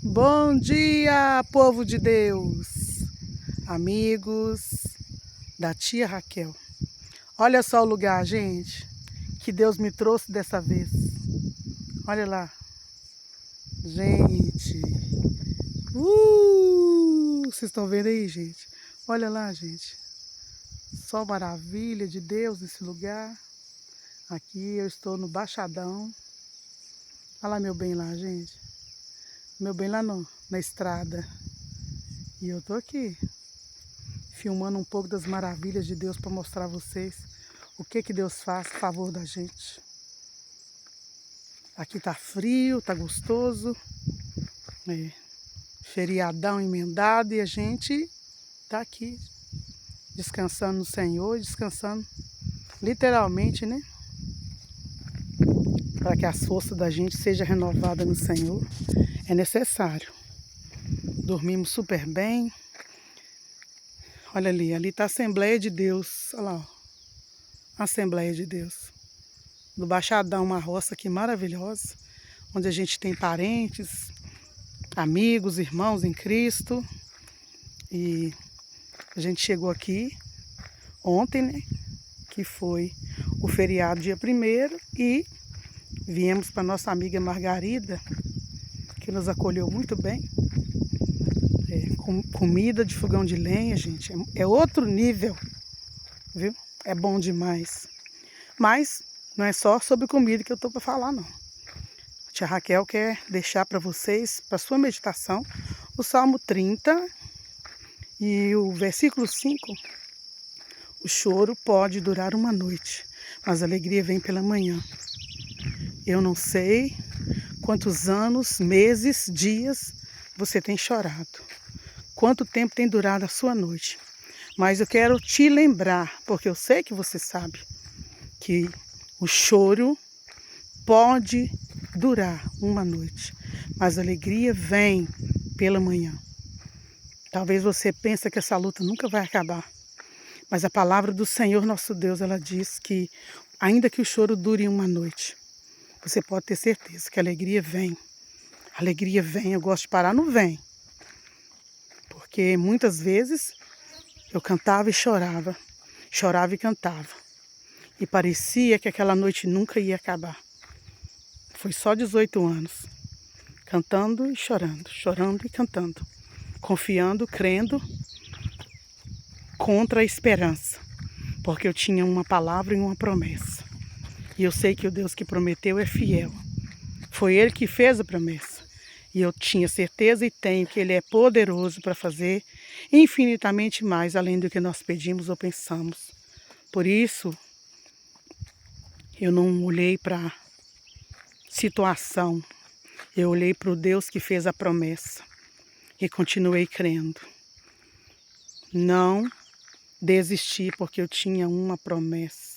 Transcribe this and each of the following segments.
Bom dia, povo de Deus, amigos da tia Raquel. Olha só o lugar, gente, que Deus me trouxe dessa vez. Olha lá, gente. Vocês estão vendo aí, gente? Olha lá, gente. Só maravilha de Deus nesse lugar. Aqui eu estou no Baixadão. Olha lá meu bem lá, gente. Meu bem lá na estrada. E eu tô aqui, filmando um pouco das maravilhas de Deus para mostrar a vocês o que Deus faz a favor da gente. Aqui tá frio, tá gostoso, feriadão emendado e a gente tá aqui descansando no Senhor, descansando literalmente, né? Para que as forças da gente sejam renovadas no Senhor, é necessário. Dormimos super bem. Olha ali tá a Assembleia de Deus, olha lá, ó. Assembleia de Deus. Do Baixadão, uma roça aqui maravilhosa, onde a gente tem parentes, amigos, irmãos em Cristo. E a gente chegou aqui ontem, né? Que foi o feriado dia 1º e viemos para nossa amiga Margarida, que nos acolheu muito bem. Com comida de fogão de lenha, gente, é outro nível, viu? É bom demais. Mas não é só sobre comida que eu estou para falar, não. A tia Raquel quer deixar para vocês, para sua meditação, o Salmo 30 e o versículo 5. O choro pode durar uma noite, mas a alegria vem pela manhã. Eu não sei quantos anos, meses, dias você tem chorado, quanto tempo tem durado a sua noite, mas eu quero te lembrar, porque eu sei que você sabe, que o choro pode durar uma noite, mas a alegria vem pela manhã. Talvez você pense que essa luta nunca vai acabar, mas a palavra do Senhor nosso Deus, ela diz que ainda que o choro dure uma noite, você pode ter certeza que a alegria vem. A alegria vem, eu gosto de parar no vem, porque muitas vezes eu cantava e chorava e cantava, e parecia que aquela noite nunca ia acabar. Foi só 18 anos, cantando e chorando e cantando, confiando, crendo, contra a esperança, porque eu tinha uma palavra e uma promessa. E eu sei que o Deus que prometeu é fiel. Foi Ele que fez a promessa. E eu tinha certeza e tenho que Ele é poderoso para fazer infinitamente mais além do que nós pedimos ou pensamos. Por isso, eu não olhei para a situação. Eu olhei para o Deus que fez a promessa e continuei crendo. Não desisti porque eu tinha uma promessa.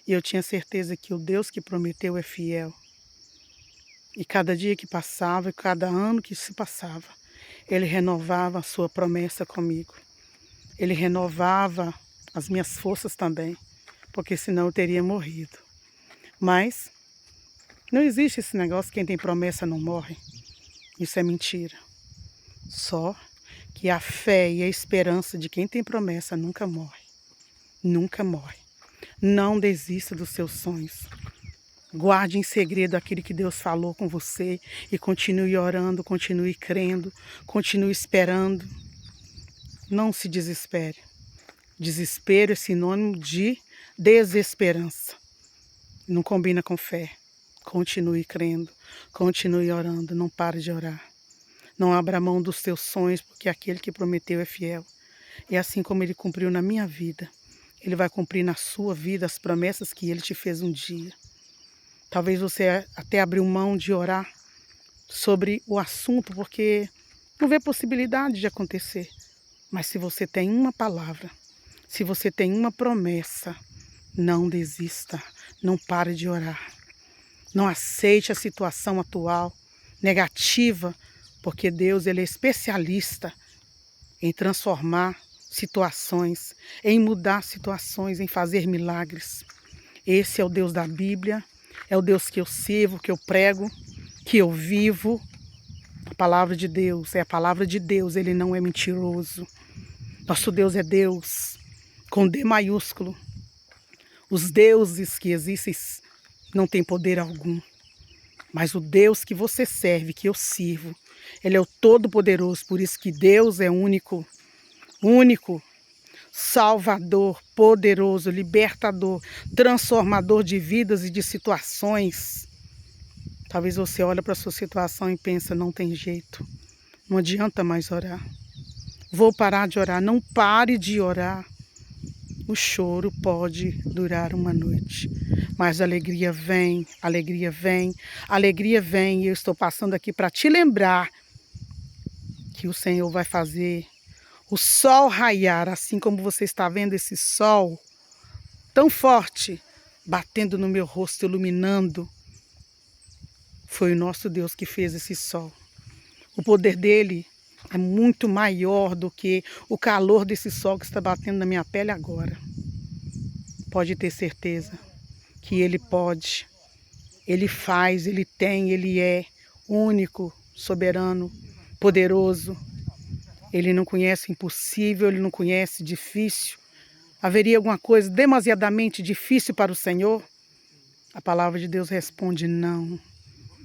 E eu tinha certeza que o Deus que prometeu é fiel. E cada dia que passava, cada ano que se passava, Ele renovava a sua promessa comigo. Ele renovava as minhas forças também, porque senão eu teria morrido. Mas não existe esse negócio, quem tem promessa não morre. Isso é mentira. Só que a fé e a esperança de quem tem promessa nunca morre. Nunca morre. Não desista dos seus sonhos. Guarde em segredo aquilo que Deus falou com você e continue orando, continue crendo, continue esperando. Não se desespere. Desespero é sinônimo de desesperança. Não combina com fé. Continue crendo, continue orando, não pare de orar. Não abra mão dos seus sonhos, porque aquele que prometeu é fiel. E assim como Ele cumpriu na minha vida, Ele vai cumprir na sua vida as promessas que Ele te fez um dia. Talvez você até abriu mão de orar sobre o assunto, porque não vê possibilidade de acontecer. Mas se você tem uma palavra, se você tem uma promessa, não desista, não pare de orar. Não aceite a situação atual, negativa, porque Deus ele é especialista em transformar situações, em mudar situações, em fazer milagres. Esse é o Deus da Bíblia, é o Deus que eu sirvo, que eu prego, que eu vivo. A palavra de Deus é a palavra de Deus, Ele não é mentiroso. Nosso Deus é Deus, com D maiúsculo. Os deuses que existem não têm poder algum. Mas o Deus que você serve, que eu sirvo, Ele é o Todo-Poderoso. Por isso que Deus é único, único, Salvador, poderoso, libertador, transformador de vidas e de situações. Talvez você olhe para a sua situação e pensa, não tem jeito, não adianta mais orar. Vou parar de orar. Não pare de orar. O choro pode durar uma noite, mas a alegria vem, alegria vem, alegria vem. E eu estou passando aqui para te lembrar que o Senhor vai fazer o sol raiar, assim como você está vendo esse sol tão forte, batendo no meu rosto, iluminando. Foi o nosso Deus que fez esse sol. O poder dele é muito maior do que o calor desse sol que está batendo na minha pele agora. Pode ter certeza que Ele pode, Ele faz, Ele tem, Ele é único, soberano, poderoso. Ele não conhece impossível, Ele não conhece difícil. Haveria alguma coisa demasiadamente difícil para o Senhor? A palavra de Deus responde não.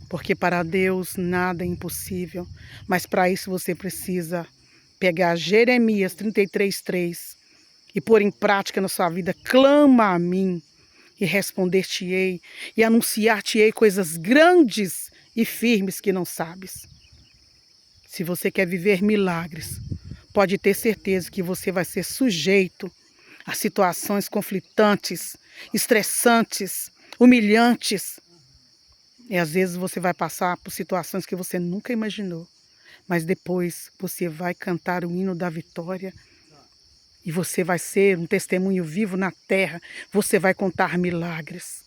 Porque para Deus nada é impossível. Mas para isso você precisa pegar Jeremias 33:3 e pôr em prática na sua vida. Clama a mim e responder-te-ei e anunciar-te-ei coisas grandes e firmes que não sabes. Se você quer viver milagres, pode ter certeza que você vai ser sujeito a situações conflitantes, estressantes, humilhantes. E às vezes você vai passar por situações que você nunca imaginou. Mas depois você vai cantar o hino da vitória. E você vai ser um testemunho vivo na terra. Você vai contar milagres.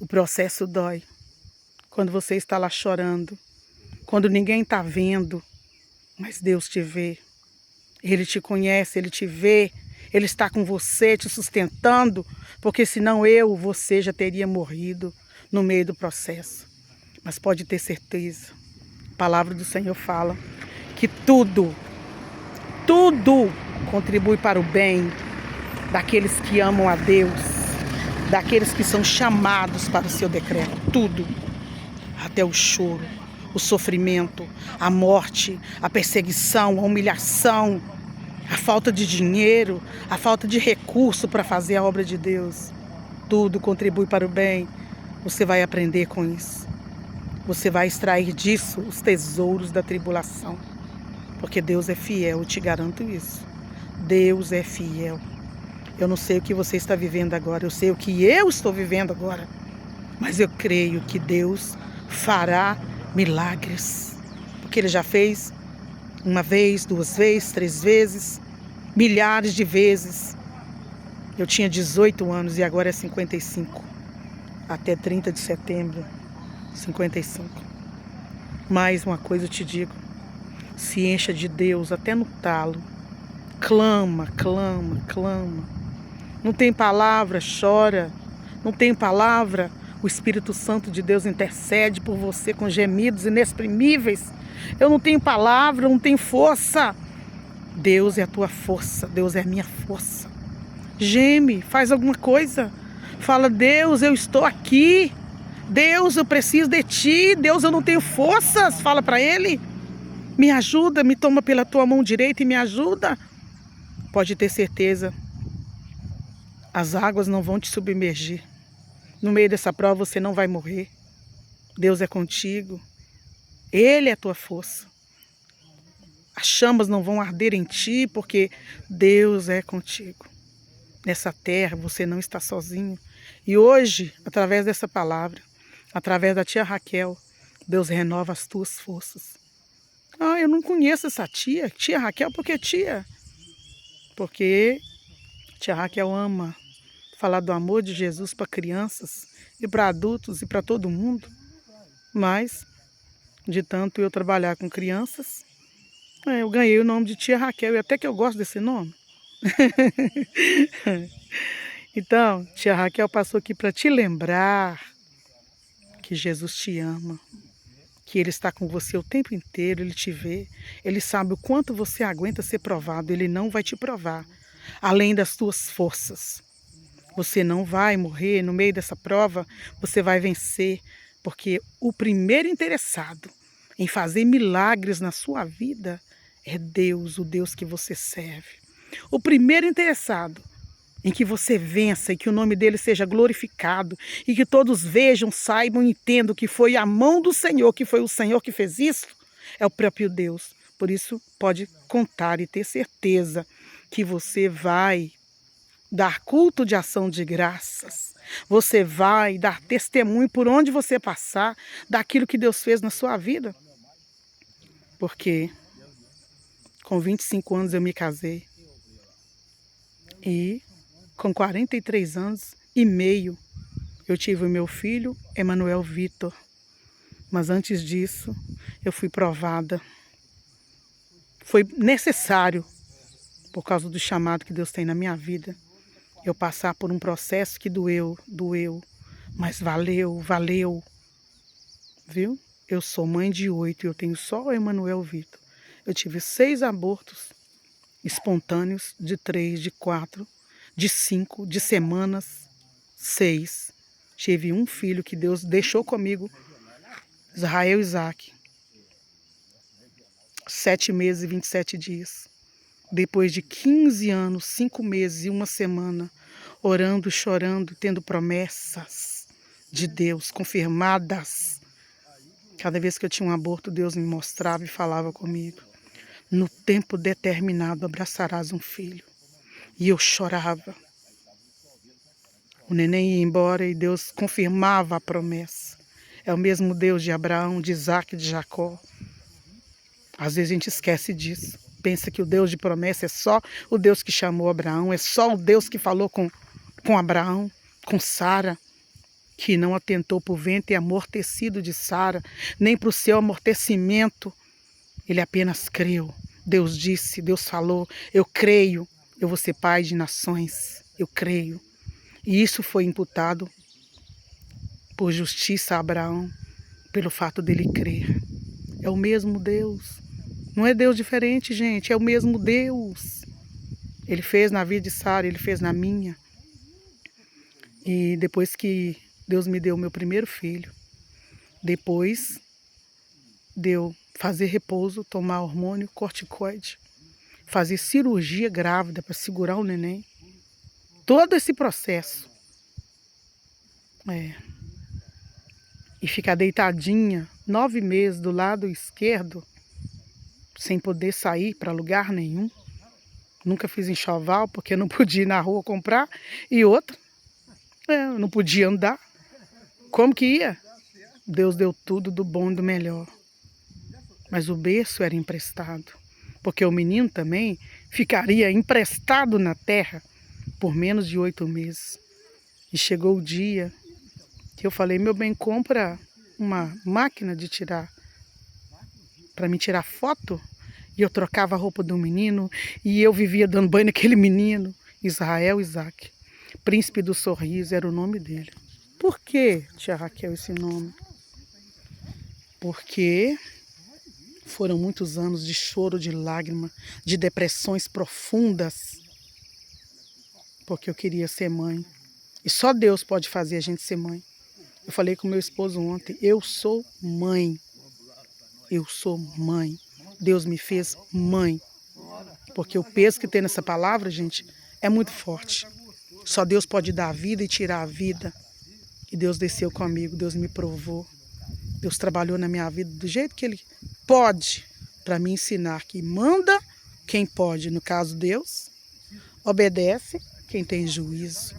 O processo dói. Quando você está lá chorando. Quando ninguém está vendo. Mas Deus te vê. Ele te conhece, Ele te vê. Ele está com você, te sustentando. Porque senão você já teria morrido no meio do processo. Mas pode ter certeza. A palavra do Senhor fala que tudo contribui para o bem daqueles que amam a Deus, daqueles que são chamados para o seu decreto. Tudo, até o choro, o sofrimento, a morte, a perseguição, a humilhação, a falta de dinheiro, a falta de recurso para fazer a obra de Deus. Tudo contribui para o bem. Você vai aprender com isso. Você vai extrair disso os tesouros da tribulação. Porque Deus é fiel, eu te garanto isso. Deus é fiel. Eu não sei o que você está vivendo agora, eu sei o que eu estou vivendo agora. Mas eu creio que Deus fará milagres. Porque Ele já fez uma vez, 2 vezes, 3 vezes, milhares de vezes. Eu tinha 18 anos e agora é 55. Até 30 de setembro, 55. Mais uma coisa eu te digo. Se encha de Deus até no talo. Clama, clama, clama. Não tem palavra, chora. Não tem palavra, o Espírito Santo de Deus intercede por você com gemidos inexprimíveis. Eu não tenho palavra, não tenho força. Deus é a tua força, Deus é a minha força. Geme, faz alguma coisa. Fala, Deus, eu estou aqui. Deus, eu preciso de ti. Deus, eu não tenho forças. Fala para Ele. Me ajuda, me toma pela tua mão direita e me ajuda. Pode ter certeza, as águas não vão te submergir. No meio dessa prova você não vai morrer. Deus é contigo. Ele é a tua força. As chamas não vão arder em ti, porque Deus é contigo. Nessa terra você não está sozinho. E hoje, através dessa palavra, através da tia Raquel, Deus renova as tuas forças. Ah, eu não conheço essa tia. Tia Raquel, por que tia? Porque tia Raquel ama falar do amor de Jesus para crianças e para adultos e para todo mundo. Mas, de tanto eu trabalhar com crianças, eu ganhei o nome de tia Raquel. E até que eu gosto desse nome. Então, tia Raquel passou aqui para te lembrar que Jesus te ama. que Ele está com você o tempo inteiro, Ele te vê, Ele sabe o quanto você aguenta ser provado, Ele não vai te provar além das tuas forças. Você não vai morrer no meio dessa prova, você vai vencer, porque o primeiro interessado em fazer milagres na sua vida é Deus, o Deus que você serve. O primeiro interessado em que você vença e que o nome dele seja glorificado e que todos vejam, saibam e entendam que foi a mão do Senhor, que foi o Senhor que fez isso, é o próprio Deus. Por isso, pode contar e ter certeza que você vai dar culto de ação de graças. Você vai dar testemunho por onde você passar daquilo que Deus fez na sua vida. Porque com 25 anos eu me casei e com 43 anos e meio eu tive o meu filho, Emanuel Vitor. Mas antes disso eu fui provada. Foi necessário, por causa do chamado que Deus tem na minha vida, eu passar por um processo que doeu, mas valeu, viu? Eu sou mãe de 8 e eu tenho só o Emanuel Vitor. Eu tive 6 abortos espontâneos, de 3, de 4, de 5, de semanas, 6. Tive um filho que Deus deixou comigo, Israel Isaac, 7 meses e 27 dias. Depois de 15 anos, 5 meses e 1 semana, orando, chorando, tendo promessas de Deus confirmadas. Cada vez que eu tinha um aborto, Deus me mostrava e falava comigo. No tempo determinado abraçarás um filho. E eu chorava. O neném ia embora e Deus confirmava a promessa. É o mesmo Deus de Abraão, de Isaac, de Jacó. Às vezes a gente esquece disso. Pensa que o Deus de promessa é só o Deus que chamou Abraão, é só o Deus que falou com Abraão, com Sara, que não atentou para o ventre amortecido de Sara, nem para o seu amortecimento. Ele apenas creu. Deus disse, Deus falou, eu creio, eu vou ser pai de nações, eu creio. E isso foi imputado por justiça a Abraão, pelo fato dele crer. É o mesmo Deus. Não é Deus diferente, gente, é o mesmo Deus. Ele fez na vida de Sara, ele fez na minha. E depois que Deus me deu o meu primeiro filho, depois de eu fazer repouso, tomar hormônio, corticoide, fazer cirurgia grávida para segurar o neném, todo esse processo, e ficar deitadinha 9 meses do lado esquerdo, sem poder sair para lugar nenhum. Nunca fiz enxoval porque não podia ir na rua comprar. E outra, eu não podia andar. Como que ia? Deus deu tudo do bom e do melhor. Mas o berço era emprestado. Porque o menino também ficaria emprestado na terra por menos de 8 meses. E chegou o dia que eu falei, meu bem, compra uma máquina de tirar, para me tirar foto. E eu trocava a roupa do menino e eu vivia dando banho naquele menino. Israel Isaac, príncipe do sorriso, era o nome dele. Por que, tia Raquel, esse nome? Porque foram muitos anos de choro, de lágrima, de depressões profundas. Porque eu queria ser mãe. E só Deus pode fazer a gente ser mãe. Eu falei com meu esposo ontem, eu sou mãe. Eu sou mãe. Deus me fez mãe. Porque o peso que tem nessa palavra, gente, é muito forte. Só Deus pode dar a vida e tirar a vida. E Deus desceu comigo, Deus me provou. Deus trabalhou na minha vida do jeito que Ele pode para me ensinar que manda quem pode, no caso Deus, obedece quem tem juízo,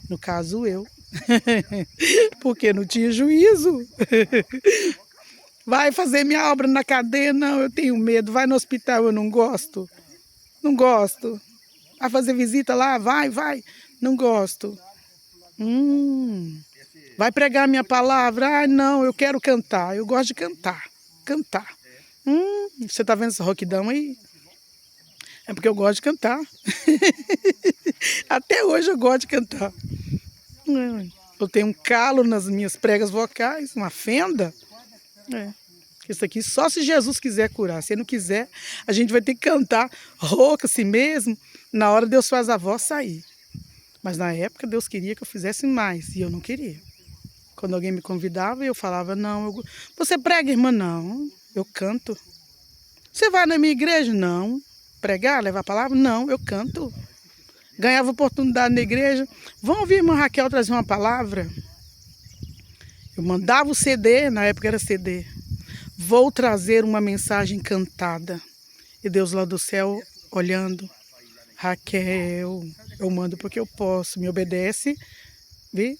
no caso eu, porque não tinha juízo. Vai fazer minha obra na cadeia? Não, eu tenho medo. Vai no hospital, eu não gosto. Não gosto. Vai fazer visita lá? Vai. Não gosto. Vai pregar minha palavra? Ah, não, eu quero cantar. Eu gosto de cantar. Você tá vendo essa roquidão aí? É porque eu gosto de cantar. Até hoje eu gosto de cantar. Eu tenho um calo nas minhas pregas vocais, uma fenda. Isso aqui só se Jesus quiser curar. Se ele não quiser, a gente vai ter que cantar rouca assim mesmo. Na hora Deus faz a voz sair. Mas na época Deus queria que eu fizesse mais e eu não queria. Quando alguém me convidava, eu falava, não, você prega, irmã? Não, eu canto. Você vai na minha igreja? Não. Pregar, levar a palavra? Não, eu canto. Ganhava oportunidade na igreja. Vão ouvir a irmã Raquel trazer uma palavra? Eu mandava o CD, na época era CD. Vou trazer uma mensagem cantada. E Deus lá do céu olhando. Raquel, eu mando porque eu posso. Me obedece, vê?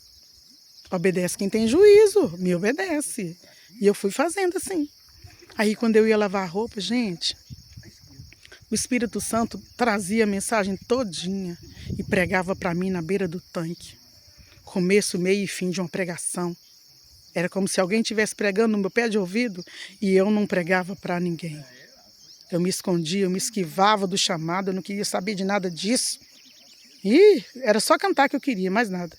Obedece quem tem juízo, me obedece. E eu fui fazendo assim. Aí quando eu ia lavar a roupa, gente, o Espírito Santo trazia a mensagem todinha e pregava para mim na beira do tanque. Começo, meio e fim de uma pregação. Era como se alguém estivesse pregando no meu pé de ouvido e eu não pregava para ninguém. Eu me escondia, eu me esquivava do chamado, eu não queria saber de nada disso. E era só cantar que eu queria, mais nada.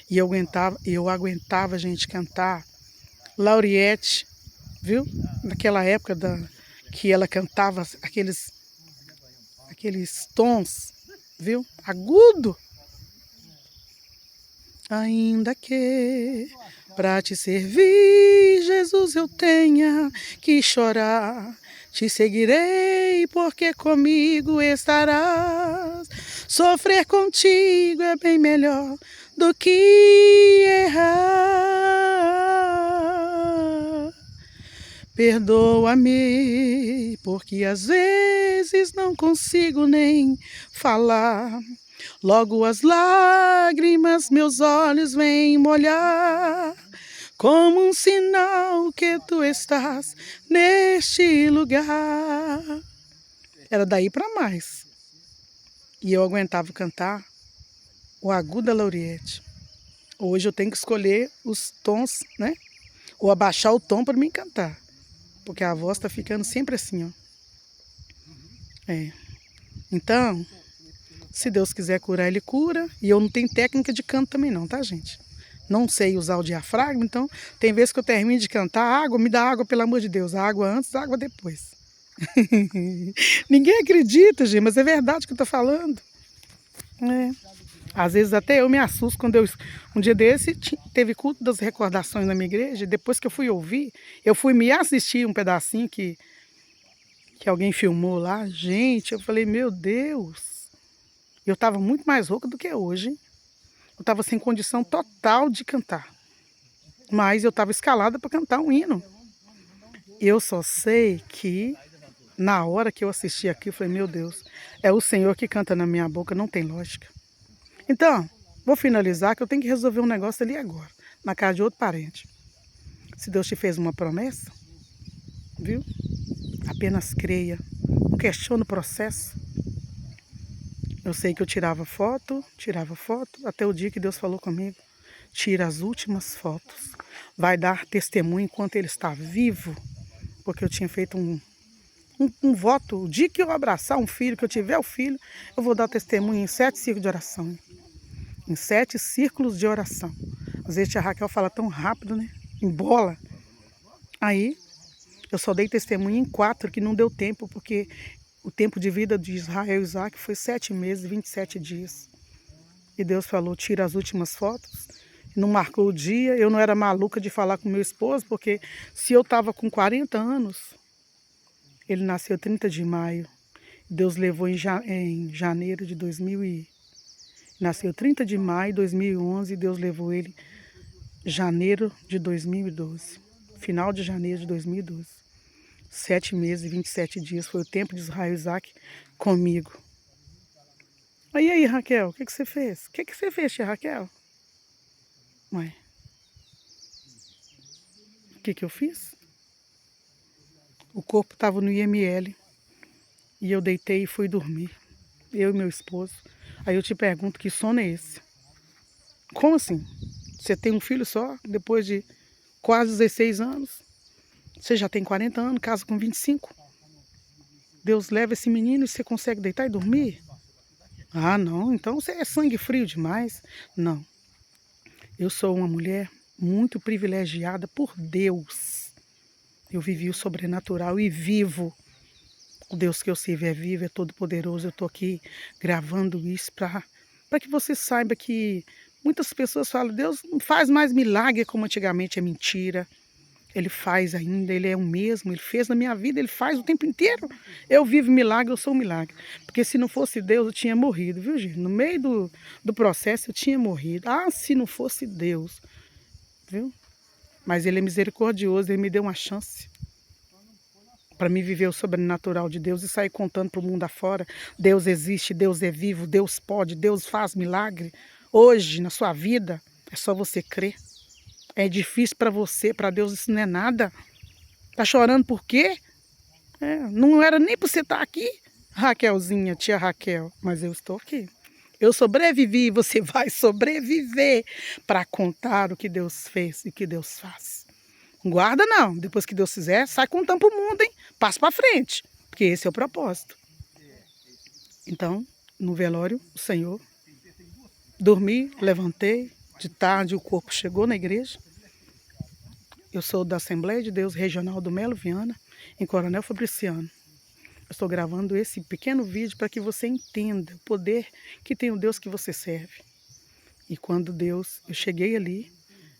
E eu aguentava, gente, cantar Lauriette, viu? Naquela época que ela cantava aqueles tons, viu? Agudo. Ainda que para te servir, Jesus, eu tenha que chorar. Te seguirei porque comigo estarás. Sofrer contigo é bem melhor do que errar. Perdoa-me, porque às vezes não consigo nem falar. Logo as lágrimas meus olhos vêm molhar, como um sinal que tu estás neste lugar. Era daí para mais. E eu aguentava cantar o agudo da Lauriette. Hoje eu tenho que escolher os tons, né? Ou abaixar o tom para mim cantar. Porque a voz está ficando sempre assim, ó. Então, se Deus quiser curar, Ele cura. E eu não tenho técnica de canto também não, tá, gente? Não sei usar o diafragma, então tem vezes que eu termino de cantar, água, me dá água, pelo amor de Deus. Água antes, água depois. Ninguém acredita, gente, mas é verdade o que eu tô falando. Às vezes até eu me assusto quando um dia desse teve culto das recordações na minha igreja. Depois que eu fui ouvir, eu fui me assistir um pedacinho que alguém filmou lá. Gente, eu falei, meu Deus. Eu estava muito mais rouca do que hoje. Eu estava sem condição total de cantar. Mas eu estava escalada para cantar um hino. Eu só sei que na hora que eu assisti aqui, eu falei, meu Deus, é o Senhor que canta na minha boca, não tem lógica. Então, vou finalizar que eu tenho que resolver um negócio ali agora, na casa de outro parente. Se Deus te fez uma promessa, viu? Apenas creia, não questione o processo. Eu sei que eu tirava foto, até o dia que Deus falou comigo. Tira as últimas fotos. Vai dar testemunho enquanto ele está vivo. Porque eu tinha feito um voto. O dia que eu abraçar um filho, que eu tiver o filho, eu vou dar testemunho em 7 círculos de oração. Em 7 círculos de oração. Às vezes a Raquel fala tão rápido, né? Em bola. Aí, eu só dei testemunho em 4, que não deu tempo, porque o tempo de vida de Israel e Isaac foi 7 meses e 27 dias. E Deus falou, tira as últimas fotos. Não marcou o dia. Eu não era maluca de falar com meu esposo, porque se eu estava com 40 anos, ele nasceu 30 de maio. Deus levou em janeiro de 2000 nasceu 30 de maio de 2011 e Deus levou ele em janeiro de 2012. Final de janeiro de 2012. 7 meses e 27 dias foi o tempo de Israel e Isaac comigo. Aí, Raquel, o que você fez? O que você fez, tia Raquel? Ué, o que eu fiz? O corpo estava no IML e eu deitei e fui dormir. Eu e meu esposo. Aí eu te pergunto, que sono é esse? Como assim? Você tem um filho só, depois de quase 16 anos? Você já tem 40 anos, casa com 25. Deus leva esse menino e você consegue deitar e dormir? Ah, não, então você é sangue frio demais. Não. Eu sou uma mulher muito privilegiada por Deus. Eu vivi o sobrenatural e vivo. O Deus que eu sirvo é vivo, é todo poderoso. Eu estou aqui gravando isso para que você saiba que muitas pessoas falam, Deus não faz mais milagre como antigamente, é mentira. Ele faz ainda, ele é o mesmo, ele fez na minha vida, ele faz o tempo inteiro. Eu vivo milagre, eu sou um milagre. Porque se não fosse Deus, eu tinha morrido, viu, gente? No meio do processo, eu tinha morrido. Ah, se não fosse Deus, viu? Mas ele é misericordioso, ele me deu uma chance para mim viver o sobrenatural de Deus e sair contando para o mundo afora. Deus existe, Deus é vivo, Deus pode, Deus faz milagre. Hoje, na sua vida, é só você crer. É difícil para você, para Deus isso não é nada. Tá chorando por quê? Não era nem para você estar aqui, Raquelzinha, tia Raquel, mas eu estou aqui. Eu sobrevivi e você vai sobreviver para contar o que Deus fez e o que Deus faz. Não guarda não, depois que Deus fizer, sai contando para o mundo, hein? Passa para frente, porque esse é o propósito. Então, no velório, o Senhor, dormi, levantei, de tarde o corpo chegou na igreja. Eu sou da Assembleia de Deus Regional do Melo Viana, em Coronel Fabriciano. Eu estou gravando esse pequeno vídeo para que você entenda o poder que tem o Deus que você serve. E quando eu cheguei ali,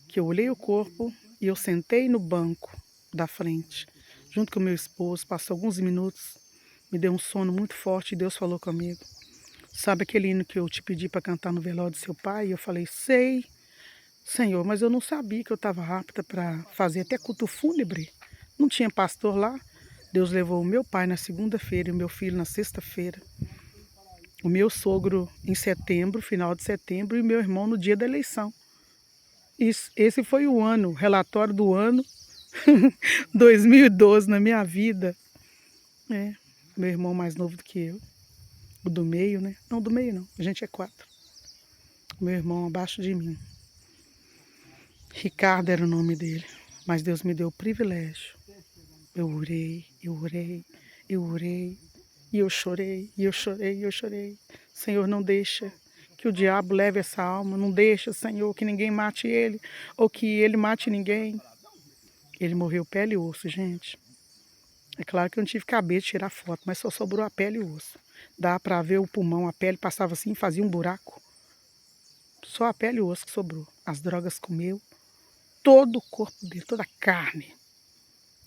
que eu olhei o corpo e eu sentei no banco da frente, junto com meu esposo, passou alguns minutos, me deu um sono muito forte e Deus falou comigo. Sabe aquele hino que eu te pedi para cantar no velório do seu pai? E eu falei, sei, Senhor, mas eu não sabia que eu estava apta para fazer até culto fúnebre. Não tinha pastor lá. Deus levou o meu pai na segunda-feira e o meu filho na sexta-feira. O meu sogro em setembro, final de setembro, e meu irmão no dia da eleição. Esse foi o ano, o relatório do ano 2012 na minha vida. Meu irmão mais novo do que eu. O do meio, né? Não, do meio não. A gente é 4. Meu irmão abaixo de mim. Ricardo era o nome dele. Mas Deus me deu o privilégio. Eu orei, eu orei, eu orei. E eu chorei, e eu chorei, e eu chorei. Senhor, não deixa que o diabo leve essa alma. Não deixa, Senhor, que ninguém mate ele. Ou que ele mate ninguém. Ele morreu pele e osso, gente. É claro que eu não tive cabeça de tirar foto, mas só sobrou a pele e o osso. Dá para ver o pulmão, a pele passava assim, fazia um buraco. Só a pele e o osso que sobrou. As drogas comeu todo o corpo dele, toda a carne.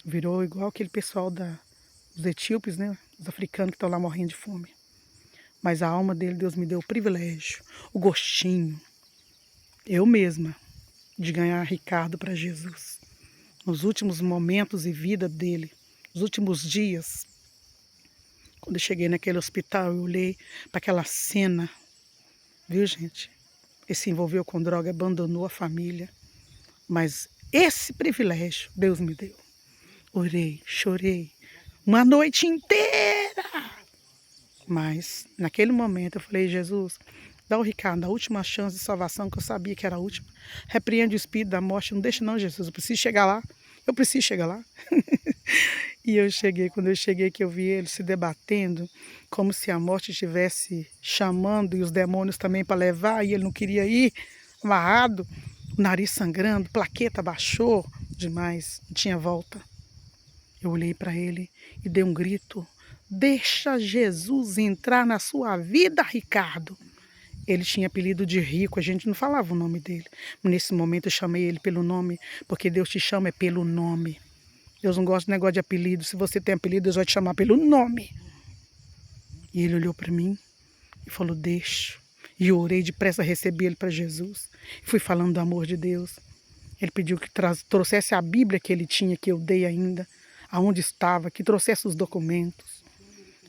Virou igual aquele pessoal dos etíopes, né? Os africanos que estão lá morrendo de fome. Mas a alma dele, Deus me deu o privilégio, o gostinho, eu mesma, de ganhar Ricardo para Jesus. Nos últimos momentos e vida dele, nos últimos dias, quando eu cheguei naquele hospital, eu olhei para aquela cena, viu, gente? Ele se envolveu com droga, abandonou a família, mas esse privilégio Deus me deu. Orei, chorei, uma noite inteira. Mas, naquele momento, eu falei, Jesus, dá ao Ricardo a última chance de salvação, que eu sabia que era a última. Repreende o espírito da morte, não deixa não, Jesus, eu preciso chegar lá. Eu preciso chegar lá. E eu cheguei, quando eu cheguei que eu vi ele se debatendo, como se a morte estivesse chamando e os demônios também para levar, e ele não queria ir, amarrado, o nariz sangrando, plaqueta baixou demais, não tinha volta. Eu olhei para ele e dei um grito, deixa Jesus entrar na sua vida, Ricardo. Ele tinha apelido de Rico, a gente não falava o nome dele. Nesse momento eu chamei ele pelo nome, porque Deus te chama é pelo nome. Deus não gosta de negócio de apelido. Se você tem apelido, Deus vai te chamar pelo nome. E ele olhou para mim e falou, deixa. E eu orei depressa, recebi ele para Jesus. Fui falando do amor de Deus. Ele pediu que trouxesse a Bíblia que ele tinha, que eu dei ainda, aonde estava, que trouxesse os documentos.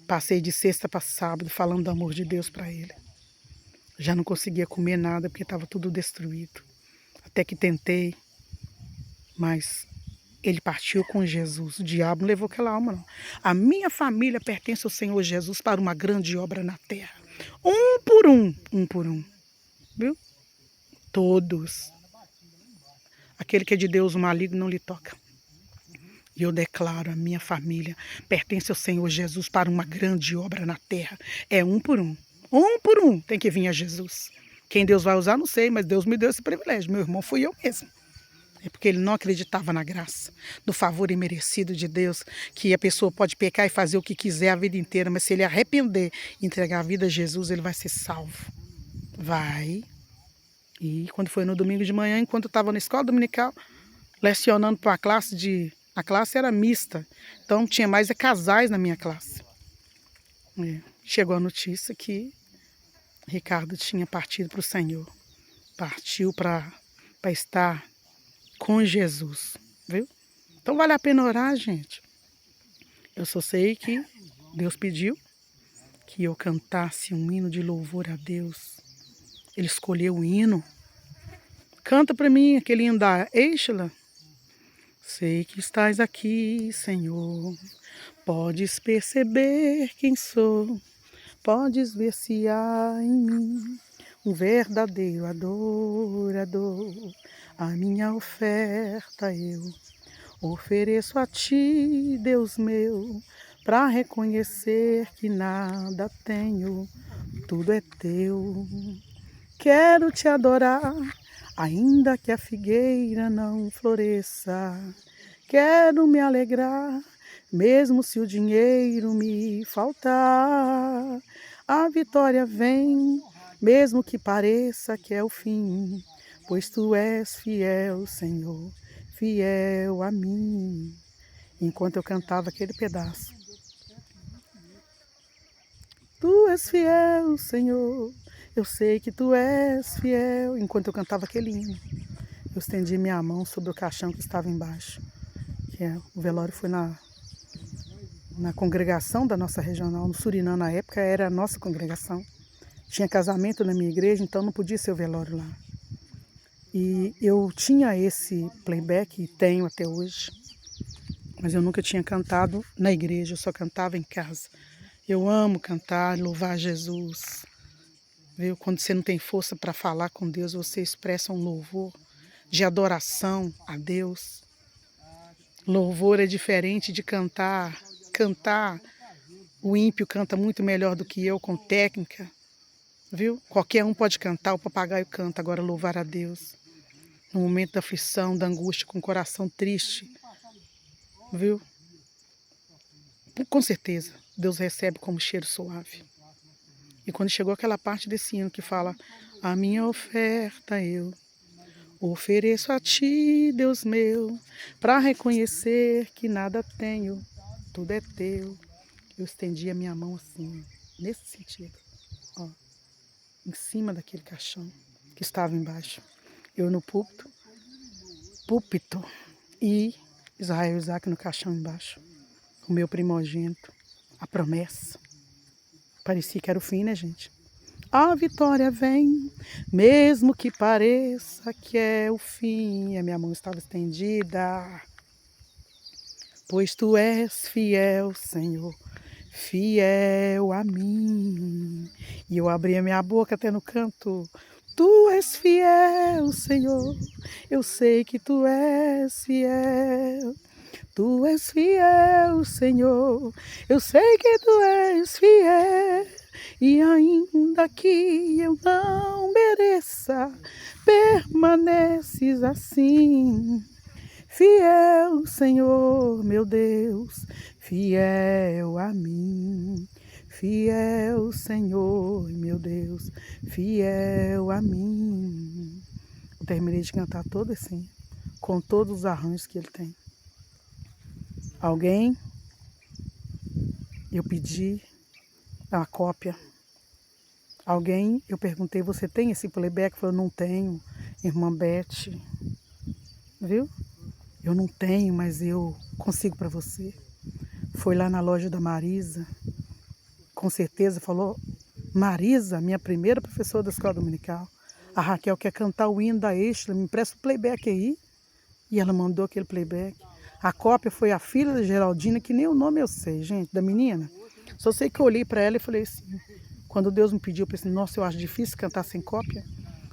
Passei de sexta para sábado falando do amor de Deus para ele. Já não conseguia comer nada porque estava tudo destruído. Até que tentei, mas ele partiu com Jesus. O diabo não levou aquela alma, não. A minha família pertence ao Senhor Jesus para uma grande obra na terra. Um por um. Viu? Todos. Aquele que é de Deus, o maligno não lhe toca. E eu declaro, a minha família pertence ao Senhor Jesus para uma grande obra na terra. É um por um. Um por um tem que vir a Jesus. Quem Deus vai usar, não sei, mas Deus me deu esse privilégio. Meu irmão fui eu mesmo. É porque ele não acreditava na graça, no favor imerecido de Deus, que a pessoa pode pecar e fazer o que quiser a vida inteira, mas se ele arrepender e entregar a vida a Jesus, ele vai ser salvo. Vai. E quando foi no domingo de manhã, enquanto eu estava na escola dominical, lecionando para a classe era mista, então tinha mais casais na minha classe. Chegou a notícia que Ricardo tinha partido para o Senhor. Partiu para estar com Jesus, viu? Então vale a pena orar, gente. Eu só sei que Deus pediu que eu cantasse um hino de louvor a Deus. Ele escolheu o hino. Canta para mim aquele hino da Eixla. Sei que estás aqui, Senhor. Podes perceber quem sou. Podes ver se há em mim um verdadeiro adorador. A minha oferta eu ofereço a ti, Deus meu, para reconhecer que nada tenho, tudo é teu. Quero te adorar, ainda que a figueira não floresça. Quero me alegrar, mesmo se o dinheiro me faltar. A vitória vem, mesmo que pareça que é o fim, pois tu és fiel, Senhor, fiel a mim. Enquanto eu cantava aquele pedaço. Tu és fiel, Senhor, eu sei que tu és fiel. Enquanto eu cantava aquele hino, eu estendi minha mão sobre o caixão que estava embaixo. O velório foi na congregação da nossa regional, no Surinã, na época era a nossa congregação. Tinha casamento na minha igreja, então não podia ser o velório lá. E eu tinha esse playback, e tenho até hoje, mas eu nunca tinha cantado na igreja, eu só cantava em casa. Eu amo cantar, louvar Jesus. Viu? Quando você não tem força para falar com Deus, você expressa um louvor de adoração a Deus. Louvor é diferente de cantar. Cantar, o ímpio canta muito melhor do que eu com técnica. Viu? Qualquer um pode cantar, o papagaio canta, agora louvar a Deus. No momento da aflição, da angústia, com o coração triste. Viu? Com certeza, Deus recebe como cheiro suave. E quando chegou aquela parte desse hino que fala: a minha oferta eu ofereço a ti, Deus meu, para reconhecer que nada tenho, tudo é teu. Eu estendi a minha mão assim, nesse sentido, ó, em cima daquele caixão que estava embaixo. Eu no púlpito e Israel e Isaac no caixão embaixo. O meu primogênito, a promessa. Parecia que era o fim, né, gente? A vitória vem, mesmo que pareça que é o fim. A minha mão estava estendida. Pois tu és fiel, Senhor, fiel a mim. E eu abri a minha boca até no canto. Tu és fiel, Senhor, eu sei que tu és fiel. Tu és fiel, Senhor, eu sei que tu és fiel. E ainda que eu não mereça, permaneces assim. Fiel, Senhor, meu Deus, fiel a mim. Fiel, Senhor, meu Deus, fiel a mim. Eu terminei de cantar todo assim, com todos os arranjos que ele tem. Alguém, eu pedi a cópia. Alguém, eu perguntei, você tem esse playback? Falou, não tenho, irmã Beth. Viu? Eu não tenho, mas eu consigo para você. Foi lá na loja da Marisa, com certeza falou, Marisa, minha primeira professora da escola dominical, a Raquel quer cantar o hino da Eixla, me empresta o playback aí. E ela mandou aquele playback. A cópia foi a filha da Geraldina, que nem o nome eu sei, gente, da menina. Só sei que eu olhei para ela e falei assim, quando Deus me pediu, eu pensei, nossa, eu acho difícil cantar sem cópia.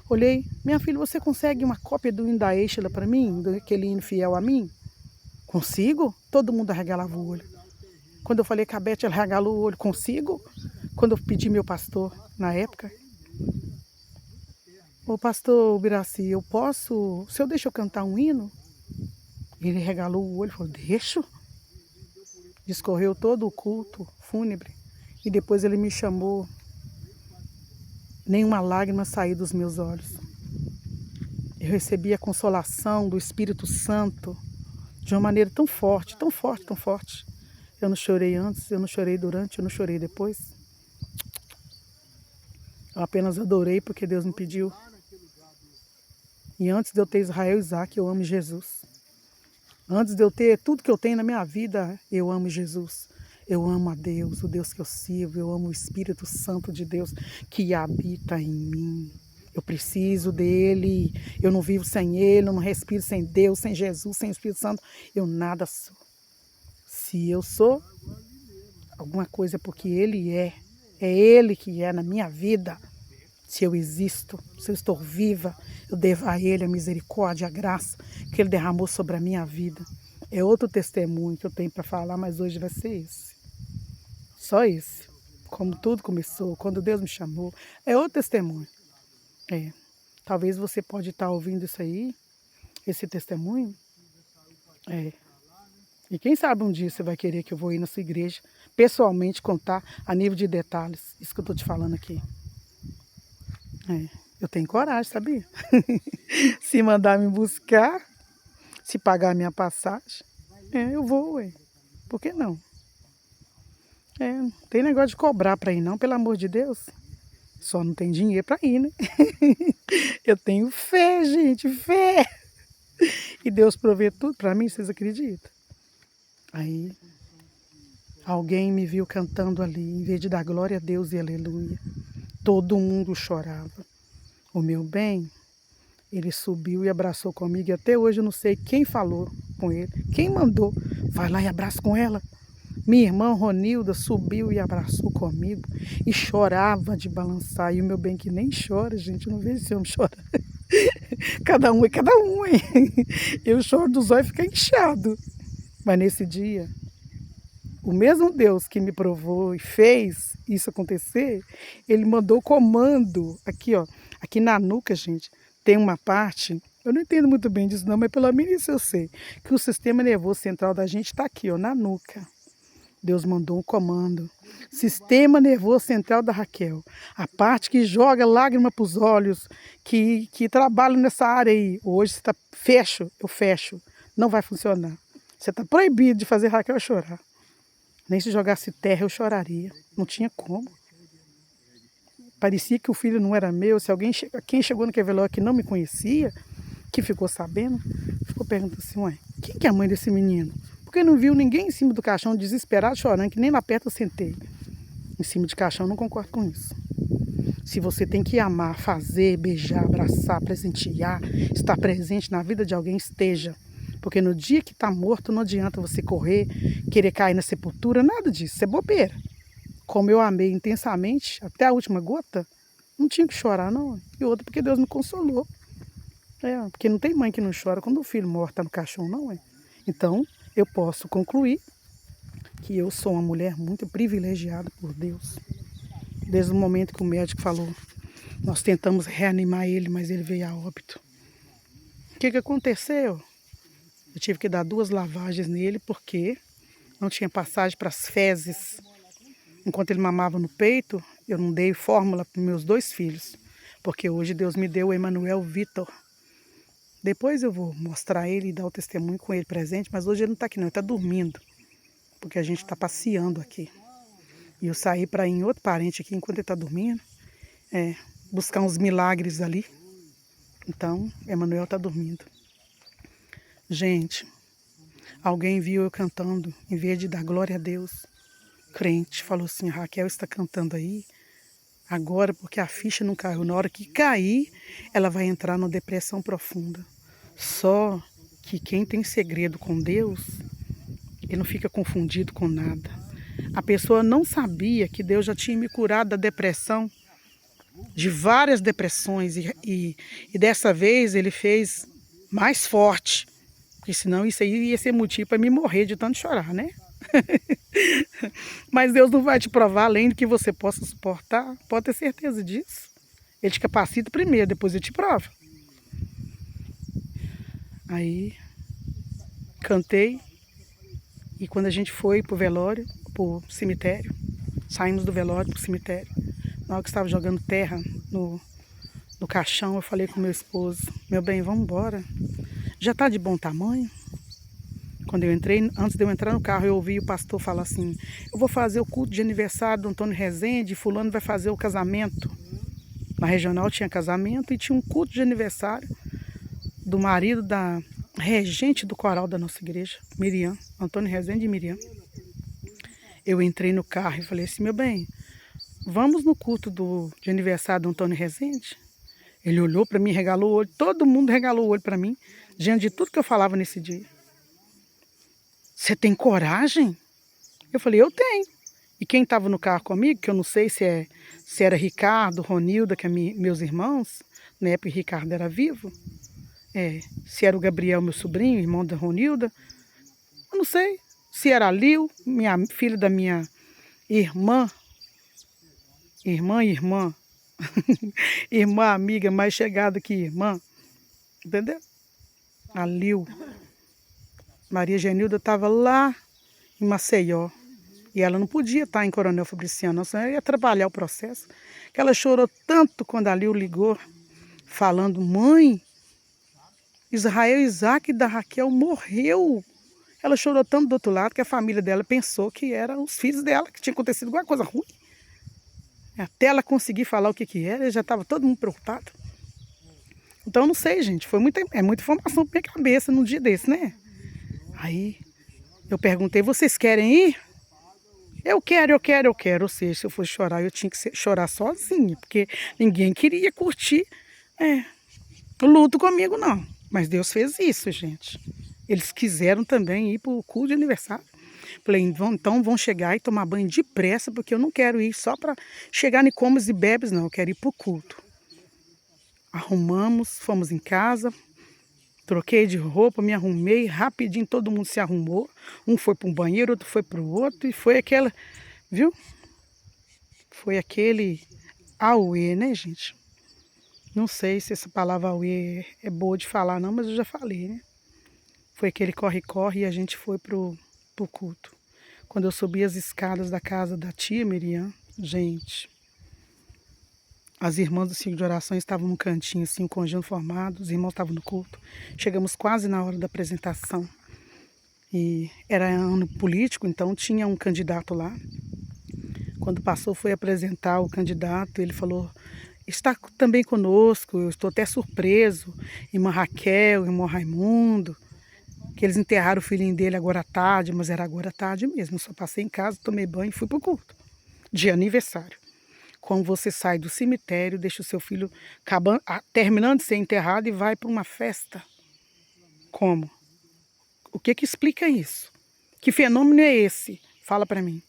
Olhei, minha filha, você consegue uma cópia do hino da Eixla para mim, daquele hino fiel a mim? Consigo? Todo mundo arregalava o olho. Quando eu falei com a Beth, ela arregalou o olho. Consigo? Quando eu pedi meu pastor, na época, ô pastor Biraci, eu posso, o senhor deixa eu cantar um hino? Ele regalou o olho e falou, deixa. Discorreu todo o culto fúnebre. E depois ele me chamou. Nenhuma lágrima saiu dos meus olhos. Eu recebi a consolação do Espírito Santo de uma maneira tão forte, tão forte, tão forte. Eu não chorei antes, eu não chorei durante, eu não chorei depois. Eu apenas adorei porque Deus me pediu. E antes de eu ter Israel e Isaac, eu amo Jesus. Antes de eu ter tudo que eu tenho na minha vida, eu amo Jesus. Eu amo a Deus, o Deus que eu sirvo. Eu amo o Espírito Santo de Deus que habita em mim. Eu preciso dele. Eu não vivo sem ele, eu não respiro sem Deus, sem Jesus, sem o Espírito Santo. Eu nada sou. Se eu sou, alguma coisa é porque ele é. É ele que é na minha vida. Se eu existo, se eu estou viva, eu devo a ele a misericórdia, a graça que ele derramou sobre a minha vida. É outro testemunho que eu tenho para falar, mas hoje vai ser esse. Só esse. Como tudo começou, quando Deus me chamou. É outro testemunho. É. Talvez você pode estar ouvindo isso aí, esse testemunho. É. E quem sabe um dia você vai querer que eu vou ir na sua igreja, pessoalmente contar a nível de detalhes. Isso que eu estou te falando aqui. É. Eu tenho coragem, sabia? Se mandar me buscar, se pagar a minha passagem, eu vou, ué. Por que não? Não tem negócio de cobrar para ir não, pelo amor de Deus. Só não tem dinheiro para ir, né? Eu tenho fé, gente, fé. E Deus provê tudo para mim, vocês acreditam? Aí, alguém me viu cantando ali, em vez de dar glória a Deus e aleluia. Todo mundo chorava. O meu bem, ele subiu e abraçou comigo. E até hoje eu não sei quem falou com ele, quem mandou. Vai lá e abraça com ela. Minha irmã Ronilda subiu e abraçou comigo e chorava de balançar. E o meu bem que nem chora, gente, eu não vejo esse homem chorar. Cada um é cada um, hein? Eu choro dos olhos e fica inchado. Mas nesse dia, o mesmo Deus que me provou e fez isso acontecer, ele mandou comando aqui, ó, aqui na nuca, gente, tem uma parte, eu não entendo muito bem disso não, mas pelo menos isso eu sei, que o sistema nervoso central da gente está aqui, ó, na nuca. Deus mandou um comando. Sistema nervoso central da Raquel. A parte que joga lágrima para os olhos, que trabalha nessa área aí. Hoje você está eu fecho. Não vai funcionar. Você está proibido de fazer Raquel chorar. Nem se jogasse terra eu choraria. Não tinha como. Parecia que o filho não era meu. Se alguém quem chegou no velório que não me conhecia, que ficou sabendo, ficou perguntando assim, ué, quem que é a mãe desse menino? Porque não viu ninguém em cima do caixão desesperado chorando, que nem lá perto eu sentei. Em cima de caixão, não concordo com isso. Se você tem que amar, fazer, beijar, abraçar, presentear, estar presente na vida de alguém, esteja. Porque no dia que está morto, não adianta você correr, querer cair na sepultura, nada disso, isso é bobeira. Como eu amei intensamente, até a última gota, não tinha que chorar, não. E outra, porque Deus me consolou. Porque não tem mãe que não chora quando o filho morto está no caixão, não é? Então, eu posso concluir que eu sou uma mulher muito privilegiada por Deus. Desde o momento que o médico falou, nós tentamos reanimar ele, mas ele veio a óbito. O que aconteceu? Eu tive que dar 2 lavagens nele porque não tinha passagem para as fezes. Enquanto ele mamava no peito, eu não dei fórmula para meus 2 filhos. Porque hoje Deus me deu o Emanuel Vitor. Depois eu vou mostrar ele e dar o testemunho com ele presente, mas hoje ele não está aqui não, ele está dormindo. Porque a gente está passeando aqui. E eu saí para ir em outro parente aqui enquanto ele está dormindo. Buscar uns milagres ali. Então, Emanuel está dormindo. Gente, alguém viu eu cantando, em vez de dar glória a Deus. Crente falou assim, Raquel está cantando aí agora porque a ficha não caiu. Na hora que cair, ela vai entrar numa depressão profunda. Só que quem tem segredo com Deus, ele não fica confundido com nada. A pessoa não sabia que Deus já tinha me curado da depressão, de várias depressões, e dessa vez ele fez mais forte, porque senão isso aí ia ser motivo para me morrer de tanto chorar, né? Mas Deus não vai te provar além do que você possa suportar, pode ter certeza disso. Ele te capacita primeiro, depois ele te prova. Aí, cantei. E quando a gente foi pro velório, pro cemitério, saímos do velório pro cemitério. Na hora que estava jogando terra no caixão, eu falei com meu esposo: meu bem, vamos embora. Já tá de bom tamanho? Quando eu entrei, antes de eu entrar no carro, eu ouvi o pastor falar assim: eu vou fazer o culto de aniversário do Antônio Rezende, fulano vai fazer o casamento. Na regional tinha casamento e tinha um culto de aniversário do marido da regente do coral da nossa igreja, Miriam, Antônio Rezende e Miriam. Eu entrei no carro e falei assim: meu bem, vamos no culto de aniversário do Antônio Rezende? Ele olhou para mim, regalou o olho, todo mundo regalou o olho para mim, diante de tudo que eu falava nesse dia. Você tem coragem? Eu falei: eu tenho. E quem estava no carro comigo, que eu não sei se era Ricardo, Ronilda, que é meus irmãos, na época Ricardo era vivo, se era o Gabriel, meu sobrinho, irmão da Ronilda, eu não sei. Se era a Lil, filha da minha irmã, irmã, amiga mais chegada que irmã, entendeu? A Lil. Maria Genilda estava lá em Maceió. E ela não podia estar em Coronel Fabriciano, senão ia atrapalhar o processo. Que ela chorou tanto quando a Lil ligou, falando: mãe, Israel Isaac da Raquel morreu. Ela chorou tanto do outro lado que a família dela pensou que eram os filhos dela, que tinha acontecido alguma coisa ruim. Até ela conseguir falar o que era, já estava todo mundo preocupado. Então, eu não sei, gente, muita informação para minha cabeça num dia desse, né? Aí, eu perguntei: vocês querem ir? Eu quero. Ou seja, se eu fosse chorar, eu tinha que chorar sozinha, porque ninguém queria curtir o luto comigo, não. Mas Deus fez isso, gente. Eles quiseram também ir para o culto de aniversário. Falei: então vão chegar e tomar banho depressa, porque eu não quero ir só para chegar em comes e bebes, não. Eu quero ir para o culto. Arrumamos, fomos em casa, troquei de roupa, me arrumei, rapidinho todo mundo se arrumou. Um foi para um banheiro, outro foi para o outro, e foi aquela, viu? Foi aquele auê, né, gente? Não sei se essa palavra auê é boa de falar, não, mas eu já falei, né? Foi aquele corre-corre e a gente foi pro culto. Quando eu subi as escadas da casa da tia Miriam, gente, as irmãs do ciclo de oração estavam num cantinho, assim, um conjunto formado, os irmãos estavam no culto. Chegamos quase na hora da apresentação. E era ano político, então tinha um candidato lá. Quando passou, foi apresentar o candidato, ele falou: está também conosco, eu estou até surpreso, irmã Raquel, irmão Raimundo, que eles enterraram o filhinho dele agora à tarde, mas era agora à tarde mesmo. Eu só passei em casa, tomei banho e fui para o culto de aniversário. Como você sai do cemitério, deixa o seu filho terminando de ser enterrado e vai para uma festa? Como? O que explica isso? Que fenômeno é esse? Fala para mim.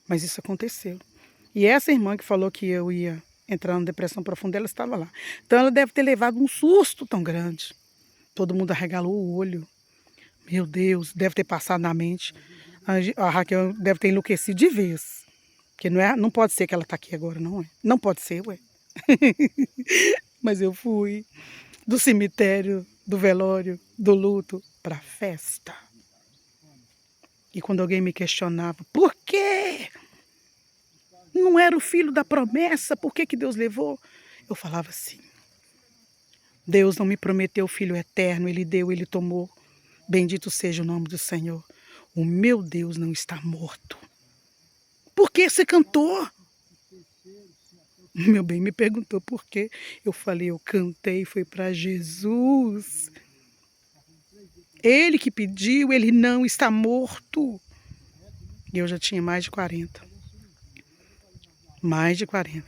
Mas isso aconteceu. E essa irmã que falou que eu ia entrar numa depressão profunda, ela estava lá. Então ela deve ter levado um susto tão grande. Todo mundo arregalou o olho. Meu Deus, deve ter passado na mente. A Raquel deve ter enlouquecido de vez. Porque não pode ser que ela está aqui agora, não é? Não pode ser, ué. Mas eu fui do cemitério, do velório, do luto, para a festa. E quando alguém me questionava: por quê? Não era o filho da promessa, por que Deus levou? Eu falava assim: Deus não me prometeu o filho eterno, Ele deu, Ele tomou. Bendito seja o nome do Senhor. O meu Deus não está morto. Por que você cantou? Meu bem me perguntou por quê. Eu falei: eu cantei, foi para Jesus. Ele que pediu, Ele não está morto. E eu já tinha mais de 40. Mais de 40.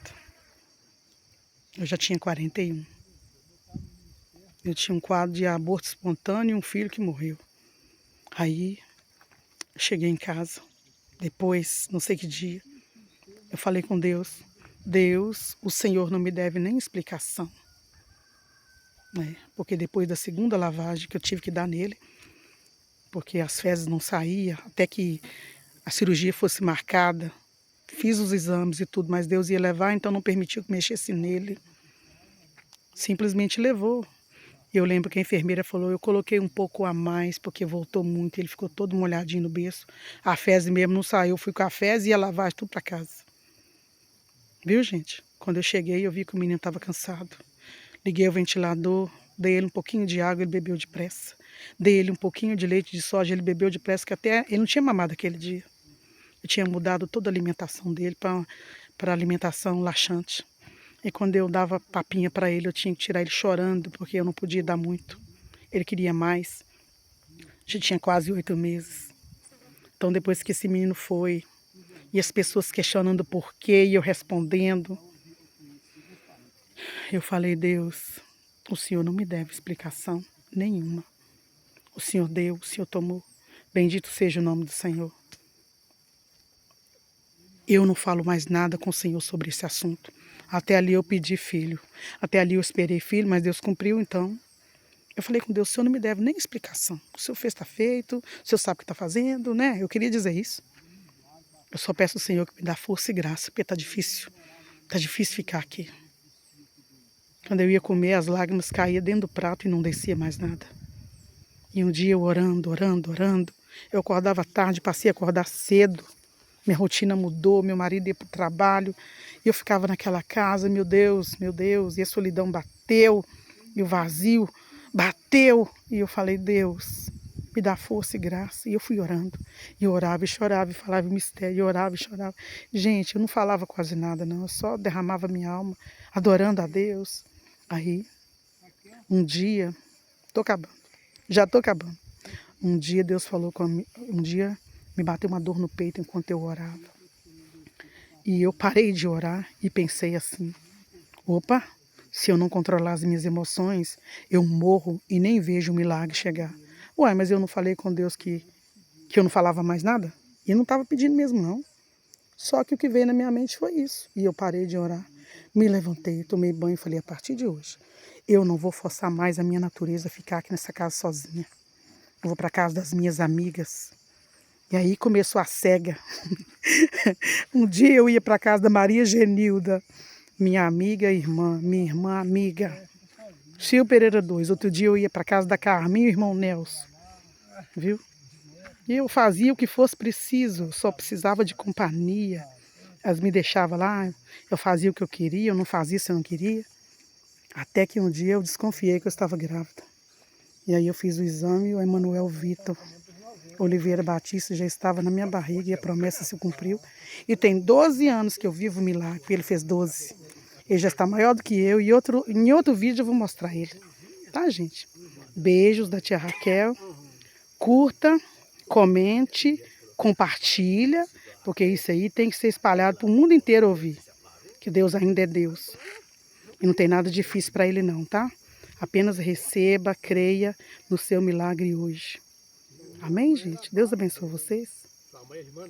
Eu já tinha 41. Eu tinha um quadro de aborto espontâneo e um filho que morreu. Aí, cheguei em casa. Depois, não sei que dia, eu falei com Deus: Deus, o Senhor não me deve nem explicação. Porque depois da segunda lavagem que eu tive que dar nele, porque as fezes não saíam, até que a cirurgia fosse marcada, fiz os exames e tudo, mas Deus ia levar, então não permitiu que mexesse nele. Simplesmente levou. E eu lembro que a enfermeira falou, eu coloquei um pouco a mais, porque voltou muito, ele ficou todo molhadinho no berço. A fezes mesmo não saiu, eu fui com a fezes e a lavagem tudo para casa. Viu, gente? Quando eu cheguei, eu vi que o menino estava cansado. Liguei o ventilador, dei ele um pouquinho de água, ele bebeu depressa. Dei ele um pouquinho de leite de soja, ele bebeu depressa, que até ele não tinha mamado aquele dia. Eu tinha mudado toda a alimentação dele para alimentação laxante. E quando eu dava papinha para ele, eu tinha que tirar ele chorando, porque eu não podia dar muito. Ele queria mais. A gente tinha quase 8 meses. Então, depois que esse menino foi, e as pessoas questionando o porquê, e eu respondendo, eu falei, Deus, o Senhor não me deve explicação nenhuma. O Senhor deu, o Senhor tomou. Bendito seja o nome do Senhor. Eu não falo mais nada com o Senhor sobre esse assunto. Até ali eu pedi filho. Até ali eu esperei filho, mas Deus cumpriu, então. Eu falei com Deus, o Senhor não me deve nem explicação. O Senhor fez, está feito. O Senhor sabe o que está fazendo, né? Eu queria dizer isso. Eu só peço ao Senhor que me dá força e graça, porque está difícil. Está difícil ficar aqui. Quando eu ia comer, as lágrimas caíam dentro do prato e não descia mais nada. E um dia eu orando, eu acordava tarde, passei a acordar cedo. Minha rotina mudou, meu marido ia para o trabalho, e eu ficava naquela casa, meu Deus, e a solidão bateu, e o vazio bateu, e eu falei, Deus, me dá força e graça. E eu fui orando, e eu orava e chorava, e falava mistério, e orava e chorava. Gente, eu não falava quase nada, não, eu só derramava minha alma, adorando a Deus. Aí, um dia, já estou acabando. Um dia Deus falou comigo, me bateu uma dor no peito enquanto eu orava. E eu parei de orar e pensei assim, opa, se eu não controlar as minhas emoções, eu morro e nem vejo o milagre chegar. Ué, mas eu não falei com Deus que eu não falava mais nada? E não estava pedindo mesmo, não. Só que o que veio na minha mente foi isso. E eu parei de orar. Me levantei, tomei banho e falei, a partir de hoje, eu não vou forçar mais a minha natureza a ficar aqui nessa casa sozinha. Eu vou para casa das minhas amigas. E aí começou a cega. Um dia eu ia para casa da Maria Genilda, minha amiga e irmã, minha irmã amiga, Sil Pereira 2. Outro dia eu ia para casa da Carminha e o irmão Nelson, viu? E eu fazia o que fosse preciso, só precisava de companhia. Elas me deixavam lá, eu fazia o que eu queria, eu não fazia se eu não queria. Até que um dia eu desconfiei que eu estava grávida. E aí eu fiz o exame e o Emanuel Vitor Oliveira Batista já estava na minha barriga e a promessa se cumpriu. E tem 12 anos que eu vivo o milagre, ele fez 12. Ele já está maior do que eu e em outro vídeo eu vou mostrar ele. Tá, gente? Beijos da tia Raquel. Curta, comente, compartilha, porque isso aí tem que ser espalhado para o mundo inteiro ouvir. Que Deus ainda é Deus. E não tem nada difícil para ele não, tá? Apenas receba, creia no seu milagre hoje. Amém, gente? Deus abençoe vocês.